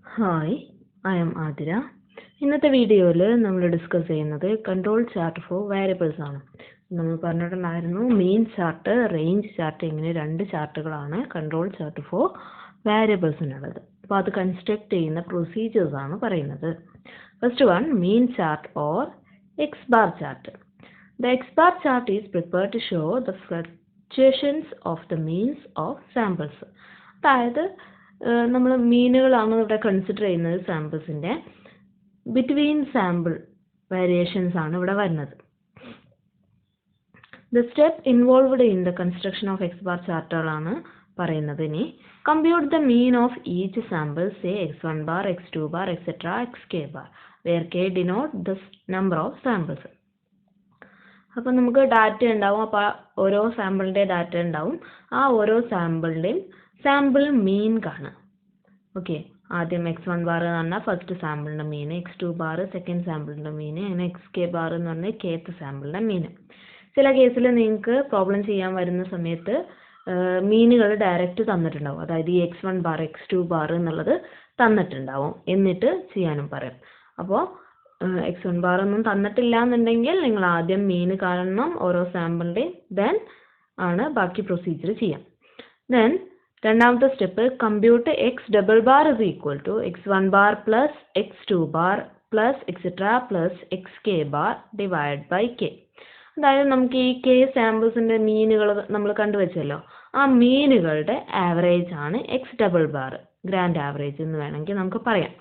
Hi, I M Athira. ഇന്നത്തെ വീഡിയോയിൽ നമ്മൾ ഡിസ്കസ് ചെയ്യുന്നത് കൺട്രോൾ ചാർട്ട് ഫോർ വേരിയബിൾസ് ആണ്. നമ്മൾ പറഞ്ഞിട്ടുണ്ടായിരുന്നു മീൻ ചാർട്ട്, റേഞ്ച് ചാർട്ട്, ഇങ്ങനെ രണ്ട് ചാർട്ടുകളാണ് കൺട്രോൾ ചാർട്ട് ഫോർ വേരിയബിൾസിനുള്ളത്. അപ്പോൾ അത് കൺസ്ട്രക്ട് ചെയ്യുന്ന പ്രൊസീജിയേഴ്സ് ആണ് പറയുന്നത്. First one, mean chart or X bar chart. The X bar chart is prepared to show the fluctuations of the means of samples. അതായത് നമ്മൾ മീനുകളാണ് ഇവിടെ കൺസിഡർ ചെയ്യുന്നത്. സാമ്പിൾസിൻ്റെ ബിറ്റ്വീൻ സാമ്പിൾ വേരിയേഷൻസ് ആണ് ഇവിടെ വരുന്നത്. The step involved in the construction of X bar ചാർട്ടുകളാണ് പറയുന്നത്. ഇനി compute the mean of each sample, say x1 bar, x2 bar, etc. xk bar, where k denote the number of samples. അപ്പോൾ നമുക്ക് data ഉണ്ടാവും. അപ്പോൾ ഓരോ സാമ്പിളിൻ്റെ data ഉണ്ടാവും. ആ ഓരോ സാമ്പിളിൻ്റെയും സാമ്പിൾ മീൻ കാണാം. ഓക്കെ, ആദ്യം x1 ബാർ എന്ന് പറഞ്ഞാൽ ഫസ്റ്റ് സാമ്പിളിൻ്റെ മീൻ, x2 ബാർ സെക്കൻഡ് സാമ്പിളിൻ്റെ മീൻ, അങ്ങനെ xk ബാർ എന്ന് പറഞ്ഞാൽ കേത്ത് സാമ്പിളിൻ്റെ മീൻ. ചില കേസിൽ നിങ്ങൾക്ക് പ്രോബ്ലം ചെയ്യാൻ വരുന്ന സമയത്ത് മീനുകൾ ഡയറക്റ്റ് തന്നിട്ടുണ്ടാവും. അതായത് ഈ x1 ബാർ x2 ബാർ എന്നുള്ളത് തന്നിട്ടുണ്ടാവും, എന്നിട്ട് ചെയ്യാനും പറയും. അപ്പോൾ x1 ബാർ ഒന്നും തന്നിട്ടില്ല എന്നുണ്ടെങ്കിൽ നിങ്ങൾ ആദ്യം മീൻ കാണണം ഓരോ സാമ്പിളിൻ്റെയും, ദെൻ ആണ് ബാക്കി പ്രൊസീജിയർ ചെയ്യാം. ദെൻ രണ്ടാമത്തെ step, compute X double bar is equal to x1 bar plus x2 bar plus etcetera plus xk bar divide by k. അതായത് നമുക്ക് ഈ k സാമ്പിൾസിൻ്റെ മീനുകൾ നമ്മൾ കണ്ടുവച്ചല്ലോ, ആ മീനുകളുടെ ആവറേജ് ആണ് X double bar, grand average എന്ന് വേണമെങ്കിൽ നമുക്ക് പറയാം.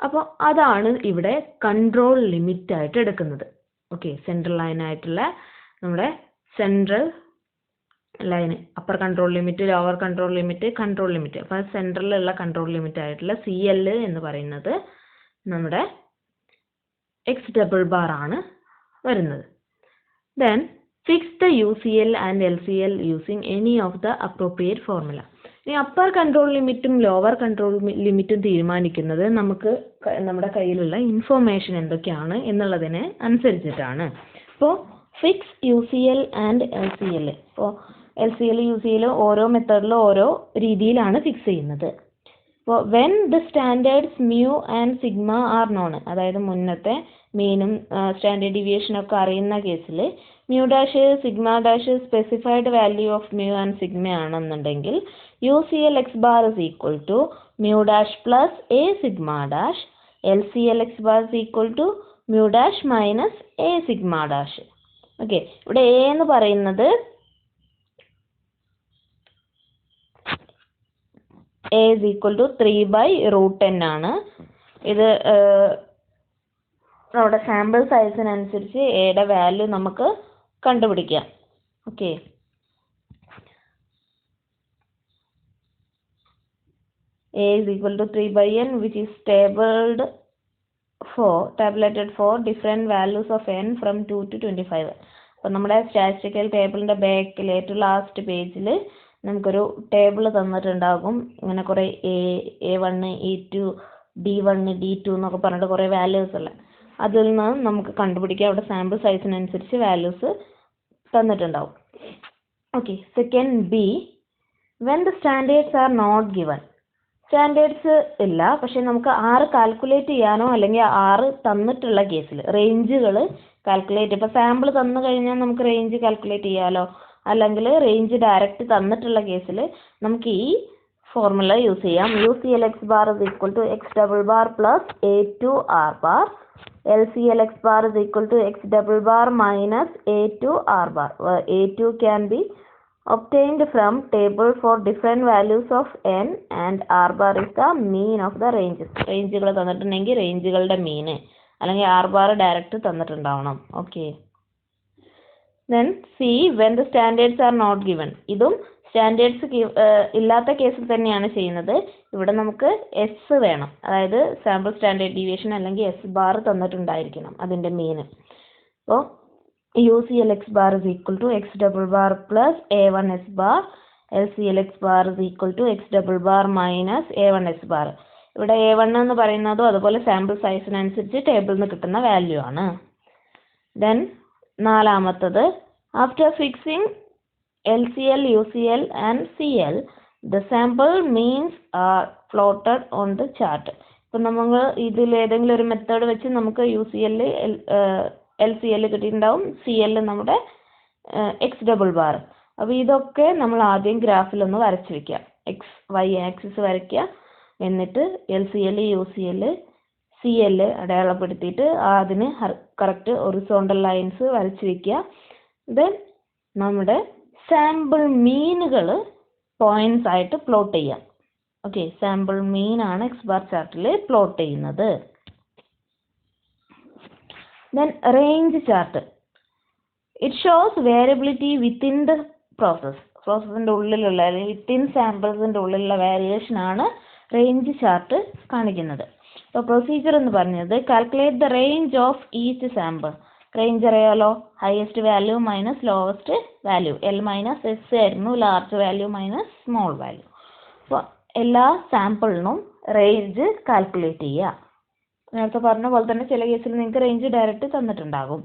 അപ്പോൾ അതാണ് ഇവിടെ കൺട്രോൾ ലിമിറ്റ് ആയിട്ട് എടുക്കുന്നത്. ഓക്കെ, സെൻട്രൽ ലൈനായിട്ടുള്ള നമ്മുടെ central line, upper control limit, lower control limit, control limit. അപ്പോൾ സെൻട്രലിലുള്ള കൺട്രോൾ ലിമിറ്റ് ആയിട്ടുള്ള CL എന്ന് പറയുന്നത് നമ്മുടെ എക്സ് ഡബിൾ ബാർ ആണ് വരുന്നത്. Then fix the UCL and LCL using any of the appropriate formula. ഇനി അപ്പർ കൺട്രോൾ ലിമിറ്റും ലോവർ കൺട്രോൾ ലിമിറ്റും തീരുമാനിക്കുന്നത് നമുക്ക് നമ്മുടെ കയ്യിലുള്ള ഇൻഫോർമേഷൻ എന്തൊക്കെയാണ് എന്നുള്ളതിനെ അനുസരിച്ചിട്ടാണ്. ഇപ്പോൾ ഫിക്സ് UCL ആൻഡ് LCL. ഇപ്പോൾ LCL UCL ഓരോ മെത്തേഡിലും ഓരോ രീതിയിലാണ് ഫിക്സ് ചെയ്യുന്നത്. ഇപ്പോൾ when the standards mu and sigma are known, അതായത് മുന്നത്തെ മീനും സ്റ്റാൻഡേർഡ് ഡീവിയേഷനൊക്കെ അറിയുന്ന കേസിൽ mu dash sigma dash specified value of mu and sigma ആണെന്നുണ്ടെങ്കിൽ UCL x bar is equal to mu dash plus a sigma dash, LCL x bar is equal to mu dash minus a sigma dash. Okay, ഇവിടെ a എന്ന് പറയുന്നത് a is equal to 3/√10 ആണ്. ഇത് നമ്മുടെ sample സൈസിനനുസരിച്ച് എയുടെ value നമുക്ക് കണ്ടുപിടിക്കാം. Okay, a is equal to 3/n, which is tabulated for different values of n from 2 to 25. അപ്പോൾ നമ്മുടെ സ്റ്റാറ്റിസ്റ്റിക്കൽ ടേബിളിൻ്റെ ബാക്കിൽ ഏറ്റവും ലാസ്റ്റ് പേജിൽ നമുക്കൊരു ടേബിൾ തന്നിട്ടുണ്ടാകും. ഇങ്ങനെ കുറേ A1, A2, D1, D2 എന്നൊക്കെ പറഞ്ഞിട്ട് കുറേ വാല്യൂസ് ഉള്ള, അതിൽ നിന്ന് നമുക്ക് കണ്ടുപിടിക്കാം. അവിടെ സാമ്പിൾ സൈസിനനുസരിച്ച് വാല്യൂസ് തന്നിട്ടുണ്ടാവും. Okay, second B, when the standards are not given. Standards ഇല്ല, പക്ഷെ നമുക്ക് R കാൽക്കുലേറ്റ് ചെയ്യാനോ അല്ലെങ്കിൽ R തന്നിട്ടുള്ള കേസിൽ റേഞ്ചുകൾ കാൽക്കുലേറ്റ്, ഇപ്പോൾ സാമ്പിൾ തന്നു കഴിഞ്ഞാൽ നമുക്ക് റേഞ്ച് കാൽക്കുലേറ്റ് ചെയ്യാമല്ലോ, അല്ലെങ്കിൽ റേഞ്ച് ഡയറക്റ്റ് തന്നിട്ടുള്ള കേസിൽ നമുക്ക് ഈ ഫോർമുല യൂസ് ചെയ്യാം. UCL x bar is equal to x double bar plus A2 R bar, LCL x bar is equal to x double bar minus A2 R bar. A2 can be obtained from table for different values of n and R bar is the mean of the ranges. റേഞ്ചുകൾ തന്നിട്ടുണ്ടെങ്കിൽ റേഞ്ചുകളുടെ mean, അല്ലെങ്കിൽ R bar direct തന്നിട്ടുണ്ടാവണം. Okay, then C, when the standards are not given. ഇതും standards ഇല്ലാത്ത കേസിൽ തന്നെയാണ് ചെയ്യുന്നത്. ഇവിടെ നമുക്ക് S വേണം, അതായത് സാമ്പിൾ സ്റ്റാൻഡേർഡ് ഡീവിയേഷൻ അല്ലെങ്കിൽ S bar തന്നിട്ടുണ്ടായിരിക്കണം അതിൻ്റെ മീന്. അപ്പോൾ UCL x bar is equal to x double bar plus A1 S bar, LCL x bar is equal to x double bar minus A1 S bar. ഇവിടെ A1 എന്ന് പറയുന്നതും അതുപോലെ sample സൈസിനനുസരിച്ച് ടേബിളിൽ നിന്ന് കിട്ടുന്ന വാല്യൂ ആണ്. ദെൻ നാലാമത്തത്, after fixing LCL, UCL and CL, the sample means are plotted on the chart. ഇപ്പം നമ്മൾ ഇതിൽ ഏതെങ്കിലും ഒരു മെത്തേഡ് വെച്ച് നമുക്ക് UCL LCL കിട്ടിയിട്ടുണ്ടാവും, CL നമ്മുടെ എക്സ് ഡബിൾ ബാർ. അപ്പോൾ ഇതൊക്കെ നമ്മൾ ആദ്യം ഗ്രാഫിലൊന്ന് വരച്ച് വെക്കുക. XY ആക്സിസ് വരയ്ക്കുക, എന്നിട്ട് LCL UCL CL അടയാളപ്പെടുത്തിയിട്ട് അതിന് കറക്റ്റ് ഹൊറിസോണ്ടൽ ലൈൻസ് വരച്ച് വെക്കുക. ദെൻ നമ്മുടെ സാമ്പിൾ മീനുകൾ പോയിന്റ്സ് ആയിട്ട് പ്ലോട്ട് ചെയ്യാം. ഓക്കെ, സാമ്പിൾ മീൻ ആണ് എക്സ് ബാർ ചാർട്ടിൽ പ്ലോട്ട് ചെയ്യുന്നത്. Then range chart. It shows variability within the പ്രോസസ്സിൻ്റെ ഉള്ളിലുള്ള അല്ലെങ്കിൽ വിത്തിൻ സാമ്പിൾസിൻ്റെ ഉള്ളിലുള്ള വേരിയേഷൻ ആണ് റേഞ്ച് ചാർട്ട് കാണിക്കുന്നത്. അപ്പോൾ പ്രൊസീജിയർ എന്ന് പറഞ്ഞത് calculate the range of each sample. Range അറിയാലോ, highest value minus lowest value, L minus S ആയിരുന്നു, large value minus small value. അപ്പോൾ എല്ലാ സാമ്പിളിനും റേഞ്ച് കാൽക്കുലേറ്റ് ചെയ്യുക. നേരത്തെ പറഞ്ഞ പോലെ തന്നെ ചില കേസിൽ നിങ്ങൾക്ക് റേഞ്ച് ഡയറക്റ്റ് തന്നിട്ടുണ്ടാകും.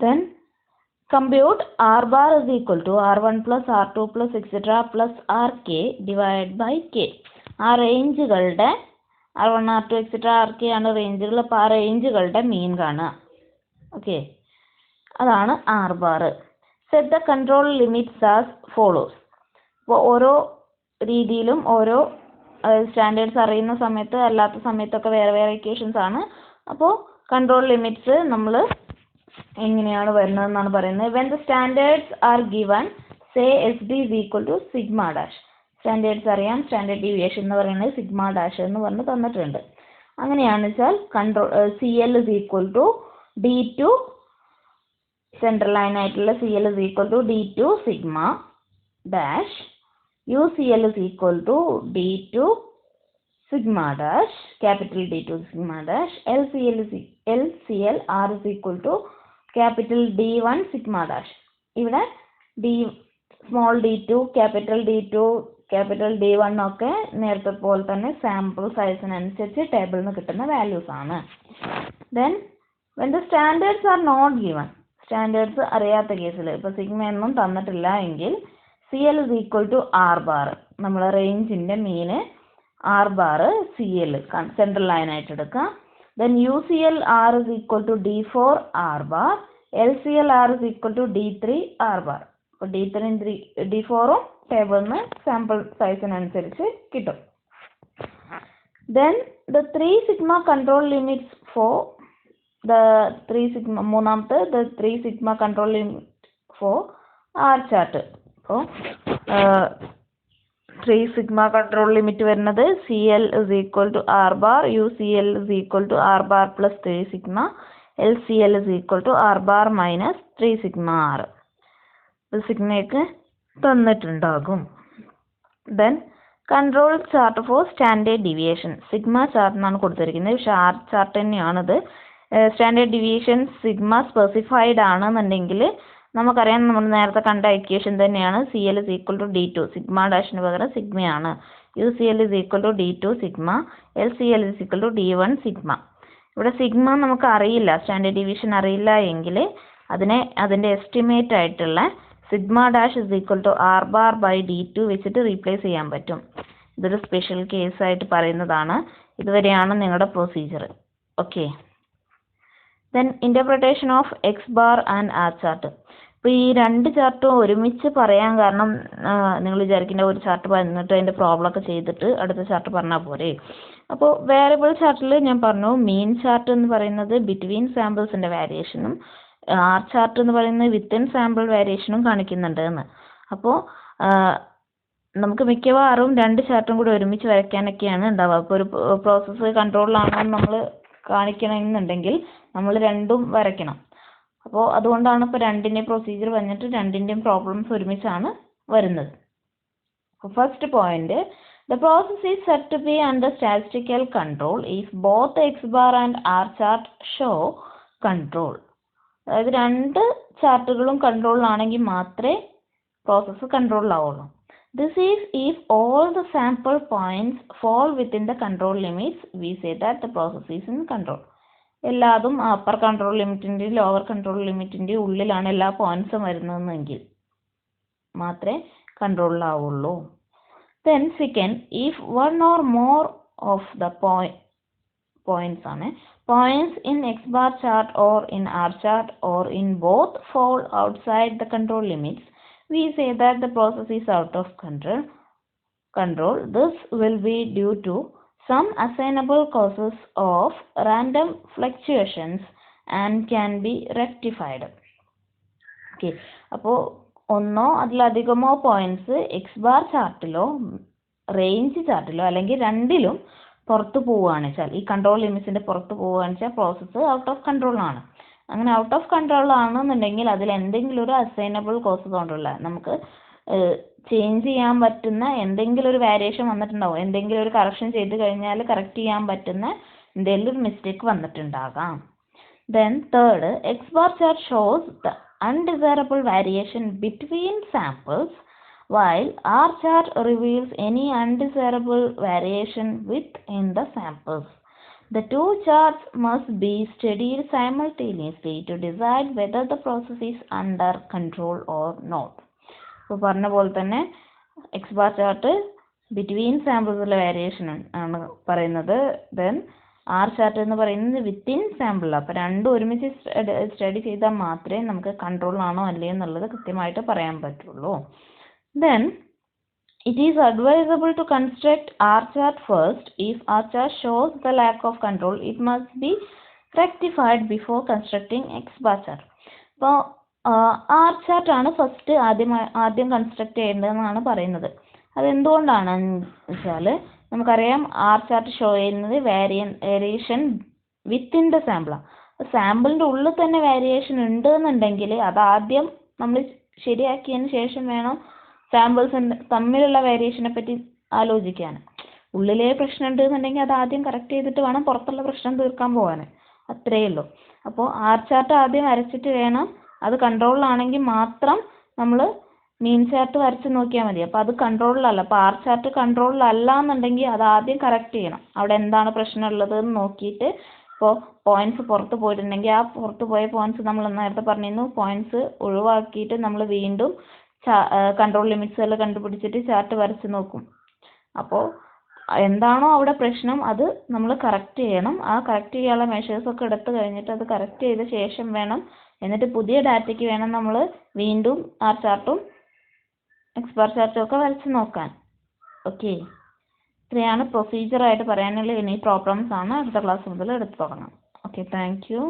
Then compute R bar is equal to R1 plus R2 plus etc plus RK divided by K. ആ റേഞ്ചുകളുടെ R1 R2 etc RK ആണ് റേഞ്ചുകൾ. അപ്പോൾ ആ റേഞ്ചുകളുടെ മീൻ കാണുക. ഓക്കെ, അതാണ് R bar. Set the control limits as follows. അപ്പോൾ ഓരോ രീതിയിലും ഓരോ സ്റ്റാൻഡേർഡ്സ് അറിയുന്ന സമയത്ത് അല്ലാത്ത സമയത്തൊക്കെ വേറെ വേറെ ഇക്വേഷൻസ് ആണ്. അപ്പോൾ കൺട്രോൾ ലിമിറ്റ്സ് നമ്മൾ എങ്ങനെയാണ് വരുന്നതെന്നാണ് പറയുന്നത്. When the standards are given say SD is equal to sigma dash. Standards അറിയാം, സ്റ്റാൻഡേർഡ് ഡീവിയേഷൻ എന്ന് പറയുന്നത് സിഗ്മ ഡാഷ് എന്ന് പറഞ്ഞ് തന്നിട്ടുണ്ട്. അങ്ങനെയാണെന്ന് വെച്ചാൽ CL is equal to D2, central line ആയിട്ടുള്ള CL is equal to D2 sigma dash, UCL is equal to D2 sigma dash, capital D2 sigma dash, LCL R is equal to capital D1 sigma dash. ഇവിടെ small D2, capital D2, capital D1 ഒക്കെ നേരത്തെ പോലെ തന്നെ sample സൈസിനനുസരിച്ച് ടേബിളിൽ നിന്ന് കിട്ടുന്ന values ആണ്. Then when the standards are not given, standards അറിയാത്ത കേസിൽ ഇപ്പോൾ സിഗ്മ ഒന്നും തന്നിട്ടില്ല എങ്കിൽ CL is equal to R bar. നമ്മൾ റേഞ്ചിൻ്റെ മീന് R bar CL central line ആയിട്ട് എടുക്കാം. Then UCL R is equal to D4 R bar, LCL R is equal to D3 R bar. അപ്പോൾ D3 D4ഉം ടേബിളിൽ നിന്ന് സാമ്പിൾ സൈസിനനുസരിച്ച് കിട്ടും. Then the 3 sigma control limits for the 3 sigma മൂന്നാമത്തെ the 3 sigma control limit for R chart. അപ്പോൾ 3 sigma control limit വരുന്നത് CL is equal to R bar, UCL is equal to R bar plus 3 sigma, LCL is equal to R bar minus 3 sigma R. ഇത് സിഗ്മയൊക്കെ തന്നിട്ടുണ്ടാകും. Then control chart for standard deviation. Sigma ചാർട്ടിനാണ് കൊടുത്തിരിക്കുന്നത്, പക്ഷെ R chart തന്നെയാണിത്. Standard deviation sigma specified ആണെന്നുണ്ടെങ്കിൽ നമുക്കറിയാം, നമ്മൾ നേരത്തെ കണ്ട ഇക്വേഷൻ തന്നെയാണ്. CL is equal to D2 sigma ഡാഷിന് പകരം സിഗ്മയാണ്. UCL is equal to D2 sigma, LCL is equal to D1 sigma. ഇവിടെ സിഗ്മ നമുക്ക് അറിയില്ല, സ്റ്റാൻഡേർഡ് ഡീവിയേഷൻ അറിയില്ല എങ്കിൽ അതിൻ്റെ എസ്റ്റിമേറ്റ് ആയിട്ടുള്ള sigma dash is equal to R bar by D2 വെച്ചിട്ട് റീപ്ലേസ് ചെയ്യാൻ പറ്റും. ഇതൊരു സ്പെഷ്യൽ കേസായിട്ട് പറയുന്നതാണ്. ഇതുവരെയാണ് നിങ്ങളുടെ procedure. Okay, then interpretation of X bar and R chart. അപ്പോൾ ഈ രണ്ട് ചാർട്ടും ഒരുമിച്ച് പറയാൻ കാരണം നിങ്ങൾ വിചാരിക്കേണ്ട ഒരു ചാർട്ട് പറഞ്ഞിട്ട് അതിൻ്റെ പ്രോബ്ലം ഒക്കെ ചെയ്തിട്ട് അടുത്ത ചാർട്ട് പറഞ്ഞാൽ പോരെ. അപ്പോൾ വേരിയബിൾ ചാർട്ടിൽ ഞാൻ പറഞ്ഞു, മീൻ ചാർട്ട് എന്ന് പറയുന്നത് ബിറ്റ്വീൻ സാമ്പിൾസിൻ്റെ വാരിയേഷനും ആർ ചാർട്ട് എന്ന് പറയുന്നത് വിത്തിൻ സാമ്പിൾ വേരിയേഷനും കാണിക്കുന്നുണ്ട് എന്ന്. അപ്പോൾ നമുക്ക് മിക്കവാറും രണ്ട് ചാർട്ടും കൂടി ഒരുമിച്ച് വരയ്ക്കാനൊക്കെയാണ് ഉണ്ടാവുക. അപ്പോൾ ഒരു പ്രോസസ്സ് കൺട്രോളിലാണെന്ന് നമ്മൾ കാണിക്കണമെന്നുണ്ടെങ്കിൽ നമ്മൾ രണ്ടും വരയ്ക്കണം. അപ്പോൾ അതുകൊണ്ടാണ് ഇപ്പോൾ രണ്ടിൻ്റെയും പ്രൊസീജിയർ വന്നിട്ട് രണ്ടിൻ്റെയും പ്രോബ്ലംസ് ഒരുമിച്ചാണ് വരുന്നത്. First point, the process is said to be under statistical control if both the X bar and R chart show control. അതായത് രണ്ട് ചാർട്ടുകളും കൺട്രോളിലാണെങ്കിൽ മാത്രമേ process കൺട്രോളിലാവുള്ളൂ. This is if all the sample points fall within the control limits, we say that the process is in control. എല്ലാതും upper control ലിമിറ്റിൻ്റെയും lower control ലിമിറ്റിൻ്റെയും ഉള്ളിലാണ് എല്ലാ പോയിന്റ്സും വരുന്നതെങ്കിൽ മാത്രമേ കൺട്രോളിലാവുള്ളൂ. Then second, if one or more of the points in X bar chart or in R chart or in both fall outside the control limits, we say that the process is out of control. This will be due to some assignable causes of random fluctuations and can be rectified. Okay, അപ്പോൾ ഒന്നോ അതിലധികമോ points X bar ചാർട്ടിലോ range ചാർട്ടിലോ അല്ലെങ്കിൽ രണ്ടിലും പുറത്ത് പോവുകയാണെന്ന് വെച്ചാൽ, ഈ control ലിമിറ്റ്സിന്റെ പുറത്ത് പോവുകയാണെന്ന് വെച്ചാൽ പ്രോസസ്സ് ഔട്ട് ഓഫ് കൺട്രോൾ ആണ്. അങ്ങനെ ഔട്ട് ഓഫ് കൺട്രോൾ ആണെന്നുണ്ടെങ്കിൽ അതിൽ എന്തെങ്കിലും ഒരു അസൈനബിൾ കോസ് കൊണ്ടുള്ള നമുക്ക് ചേഞ്ച് ചെയ്യാൻ പറ്റുന്ന എന്തെങ്കിലും ഒരു വേരിയേഷൻ വന്നിട്ടുണ്ടാവും, എന്തെങ്കിലും ഒരു കറക്ഷൻ ചെയ്ത് കഴിഞ്ഞാൽ കറക്റ്റ് ചെയ്യാൻ പറ്റുന്ന എന്തെങ്കിലും ഒരു mistake വന്നിട്ടുണ്ടാകാം. Then third, X bar chart shows the undesirable variation between samples, while R chart reveals any undesirable variation within the samples. The two charts must be studied simultaneously to decide whether the process is under control or not. ഇപ്പോൾ പറഞ്ഞ പോലെ തന്നെ x bar chart between സാമ്പിൾസിലെ variation ആണ് പറയുന്നത്. Then R chart എന്ന് പറയുന്നത് within sample. അപ്പോൾ രണ്ടും ഒരുമിച്ച് സ്റ്റഡി ചെയ്താൽ മാത്രമേ നമുക്ക് കൺട്രോളിലാണോ അല്ലേ എന്നുള്ളത് കൃത്യമായിട്ട് പറയാൻ പറ്റുള്ളൂ. Then it is advisable to construct R chart first. If R chart shows the lack of control, it must be rectified before constructing X bar chart. അപ്പോൾ ആർ ചാർട്ട് ആണ് ഫസ്റ്റ് ആദ്യം കൺസ്ട്രക്ട് ചെയ്യേണ്ടതെന്നാണ് പറയുന്നത്. അതെന്തുകൊണ്ടാണെന്ന് വെച്ചാൽ നമുക്കറിയാം ആർ ചാർട്ട് ഷോ ചെയ്യുന്നത് variation within the സാമ്പിളാണ്. സാമ്പിളിൻ്റെ ഉള്ളിൽ തന്നെ വേരിയേഷൻ ഉണ്ട് എന്നുണ്ടെങ്കിൽ അതാദ്യം നമ്മൾ ശരിയാക്കിയതിന് ശേഷം വേണം സാമ്പിൾസ് തമ്മിലുള്ള വേരിയേഷനെ പറ്റി ആലോചിക്കാൻ. ഉള്ളിലെ പ്രശ്നം ഉണ്ട് എന്നുണ്ടെങ്കിൽ അത് ആദ്യം കറക്റ്റ് ചെയ്തിട്ട് വേണം പുറത്തുള്ള പ്രശ്നം തീർക്കാൻ പോകാൻ. അത്രയേ ഉള്ളൂ. അപ്പോൾ ആർ ചാർട്ട് ആദ്യം വരച്ചിട്ട് വേണം, അത് കൺട്രോളിലാണെങ്കിൽ മാത്രം നമ്മൾ മീൻ ചാർട്ട് വരച്ച് നോക്കിയാൽ മതി. അപ്പോൾ അത് കൺട്രോളിലല്ല. അപ്പോൾ ആർ ചാർട്ട് കൺട്രോളിലല്ല എന്നുണ്ടെങ്കിൽ അത് ആദ്യം കറക്റ്റ് ചെയ്യണം. അവിടെ എന്താണ് പ്രശ്നം ഉള്ളതെന്ന് നോക്കിയിട്ട്, ഇപ്പോൾ പോയിന്റ്സ് പുറത്ത് പോയിട്ടുണ്ടെങ്കിൽ ആ പുറത്ത് പോയ പോയിന്റ്സ് നമ്മൾ നേരത്തെ പറഞ്ഞിരുന്നു, പോയിന്റ്സ് ഒഴിവാക്കിയിട്ട് നമ്മൾ വീണ്ടും കൺട്രോൾ ലിമിറ്റ്സുകൾ കണ്ടുപിടിച്ചിട്ട് ചാർട്ട് വരച്ച് നോക്കും. അപ്പോൾ എന്താണോ അവിടെ പ്രശ്നം അത് നമ്മൾ കറക്റ്റ് ചെയ്യണം. ആ കറക്റ്റ് ചെയ്യാനുള്ള മെഷേഴ്സൊക്കെ എടുത്തു കഴിഞ്ഞിട്ട് അത് കറക്റ്റ് ചെയ്ത ശേഷം വേണം, എന്നിട്ട് പുതിയ ഡാറ്റയ്ക്ക് വേണം നമ്മൾ വീണ്ടും ആർ ചാർട്ടും എക്സ് ബാർ ചാർട്ടും ഒക്കെ വരച്ച് നോക്കാൻ. ഓക്കെ, ഇത്രയാണ് പ്രൊസീജിയറായിട്ട് പറയാനുള്ള. ഇനി പ്രോബ്ലംസ് ആണ് അടുത്ത ക്ലാസ് മുതൽ എടുത്തു തുടങ്ങാം. Okay, thank you.